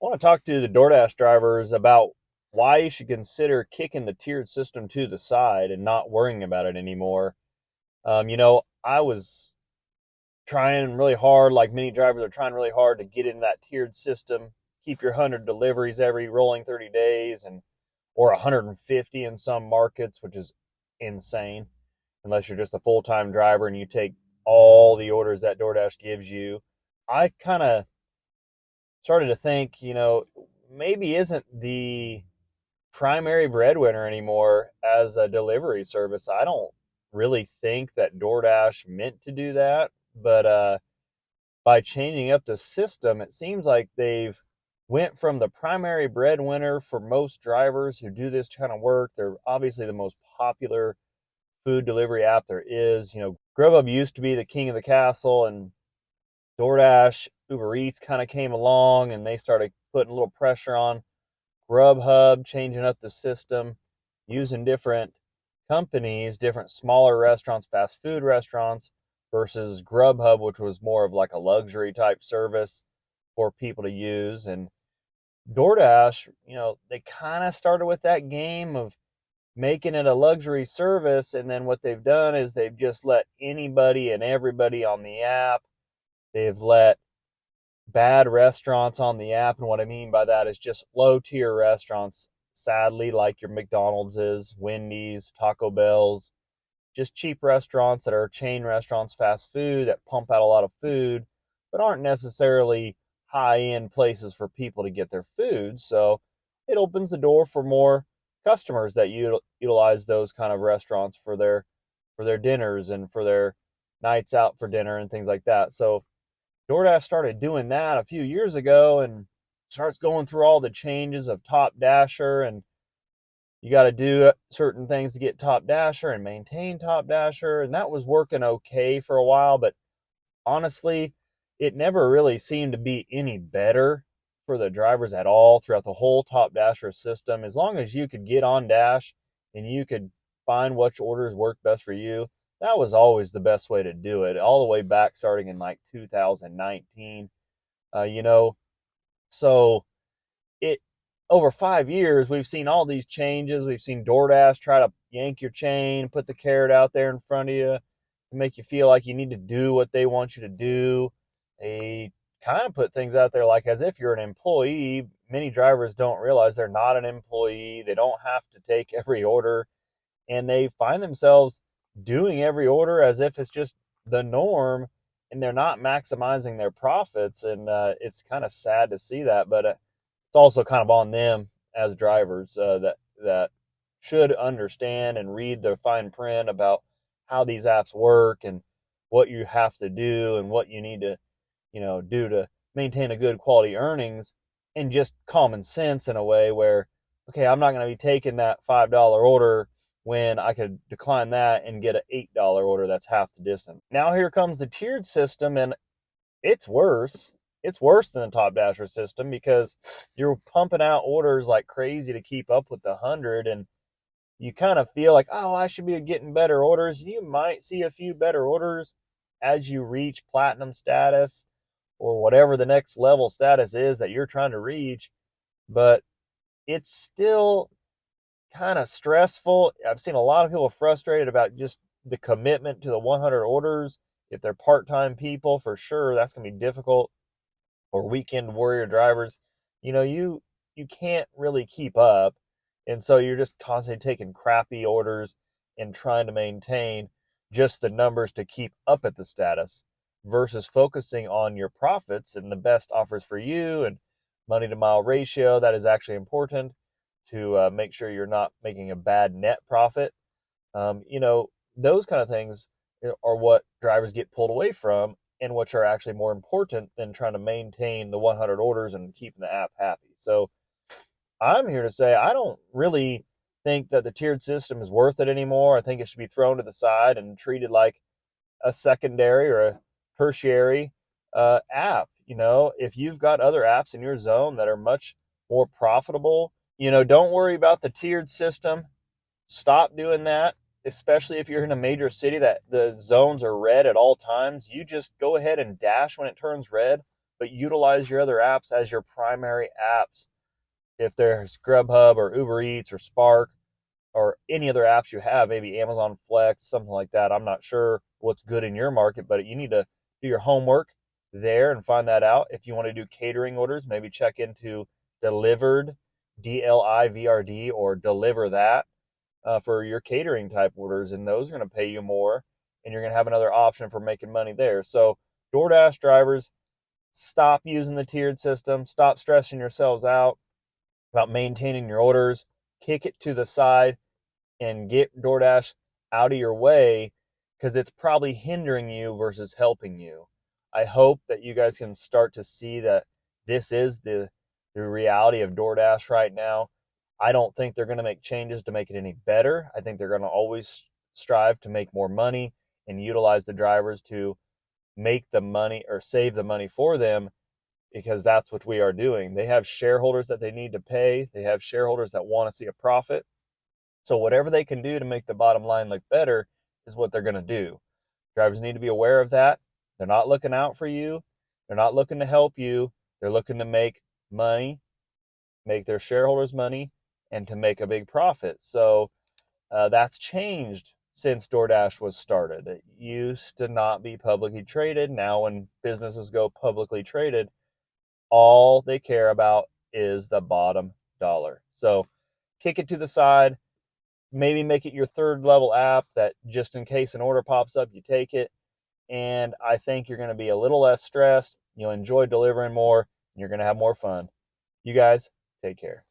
I want to talk to the DoorDash drivers about why you should consider kicking the tiered system to the side and not worrying about it anymore. I was trying really hard, like many drivers are trying really hard to get into that tiered system, keep your 100 deliveries every rolling 30 days and or 150 in some markets, which is insane unless you're just a full-time driver and you take all the orders that DoorDash gives you. I kind of started to think, maybe isn't the primary breadwinner anymore as a delivery service. I don't really think that DoorDash meant to do that, but by changing up the system, it seems like they've went from the primary breadwinner for most drivers who do this kind of work. They're obviously the most popular food delivery app there is. Grubhub used to be the king of the castle, and DoorDash, Uber Eats kind of came along and they started putting a little pressure on Grubhub, changing up the system, using different companies, different smaller restaurants, fast food restaurants, versus Grubhub, which was more of like a luxury type service for people to use. And DoorDash, they kind of started with that game of making it a luxury service. And then what they've done is they've just let anybody and everybody on the app. They've let bad restaurants on the app. And what I mean by that is just low tier restaurants, sadly, like your McDonald's is, Wendy's, Taco Bell's, just cheap restaurants that are chain restaurants, fast food that pump out a lot of food, but aren't necessarily high end places for people to get their food. So it opens the door for more customers that utilize those kind of restaurants for their dinners and for their nights out for dinner and things like that. So DoorDash started doing that a few years ago and starts going through all the changes of TopDasher, and you got to do certain things to get TopDasher and maintain TopDasher, and that was working okay for a while, but honestly, it never really seemed to be any better for the drivers at all throughout the whole TopDasher system. As long as you could get on Dash and you could find which orders worked best for you, that was always the best way to do it, all the way back starting in like 2019. Uh, you know, so it over 5 years, we've seen all these changes. We've seen DoorDash try to yank your chain, put the carrot out there in front of you to make you feel like you need to do what they want you to do. They kind of put things out there like as if you're an employee. Many drivers don't realize they're not an employee. They don't have to take every order, and they find themselves doing every order as if it's just the norm, and they're not maximizing their profits. And it's kind of sad to see that, but it's also kind of on them as drivers that should understand and read the fine print about how these apps work and what you have to do and what you need to do to maintain a good quality earnings, and just common sense in a way where, okay, I'm not going to be taking that $5 order when I could decline that and get an $8 order that's half the distance. Now here comes the tiered system, and it's worse. It's worse than the Top Dasher system because you're pumping out orders like crazy to keep up with the 100, and you kind of feel like, oh, I should be getting better orders. You might see a few better orders as you reach platinum status or whatever the next level status is that you're trying to reach, but it's still kind of stressful. I've seen a lot of people frustrated about just the commitment to the 100 orders. If they're part-time people, for sure, that's going to be difficult. Or weekend warrior drivers, you can't really keep up, and so you're just constantly taking crappy orders and trying to maintain just the numbers to keep up at the status versus focusing on your profits and the best offers for you and money to mile ratio. That is actually important to make sure you're not making a bad net profit. Those kind of things are what drivers get pulled away from, and which are actually more important than trying to maintain the 100 orders and keeping the app happy. So I'm here to say I don't really think that the tiered system is worth it anymore. I think it should be thrown to the side and treated like a secondary or a tertiary app. If you've got other apps in your zone that are much more profitable, don't worry about the tiered system. Stop doing that, especially if you're in a major city that the zones are red at all times. You just go ahead and dash when it turns red. but utilize your other apps as your primary apps. If there's Grubhub or Uber Eats or Spark or any other apps you have, maybe Amazon Flex, something like that. I'm not sure what's good in your market, but you need to do your homework there and find that out. If you want to do catering orders, maybe check into Delivered, DLIVRD, or Deliver That for your catering type orders, and those are going to pay you more, and you're going to have another option for making money there. So, DoorDash drivers, stop using the tiered system. Stop stressing yourselves out about maintaining your orders. Kick it to the side and get DoorDash out of your way because it's probably hindering you versus helping you. I hope that you guys can start to see that this is the reality of DoorDash right now. I don't think they're going to make changes to make it any better. I think they're going to always strive to make more money and utilize the drivers to make the money or save the money for them, because that's what we are doing. They have shareholders that they need to pay. They have shareholders that want to see a profit. So whatever they can do to make the bottom line look better is what they're going to do. Drivers need to be aware of that. They're not looking out for you. They're not looking to help you. They're looking to make money, make their shareholders money, and to make a big profit. So that's changed since DoorDash was started. It used to not be publicly traded. Now when businesses go publicly traded, all they care about is the bottom dollar. So kick it to the side. Maybe make it your third level app that just in case an order pops up, you take it. And I think you're going to be a little less stressed. You'll enjoy delivering more. And you're going to have more fun. You guys, take care.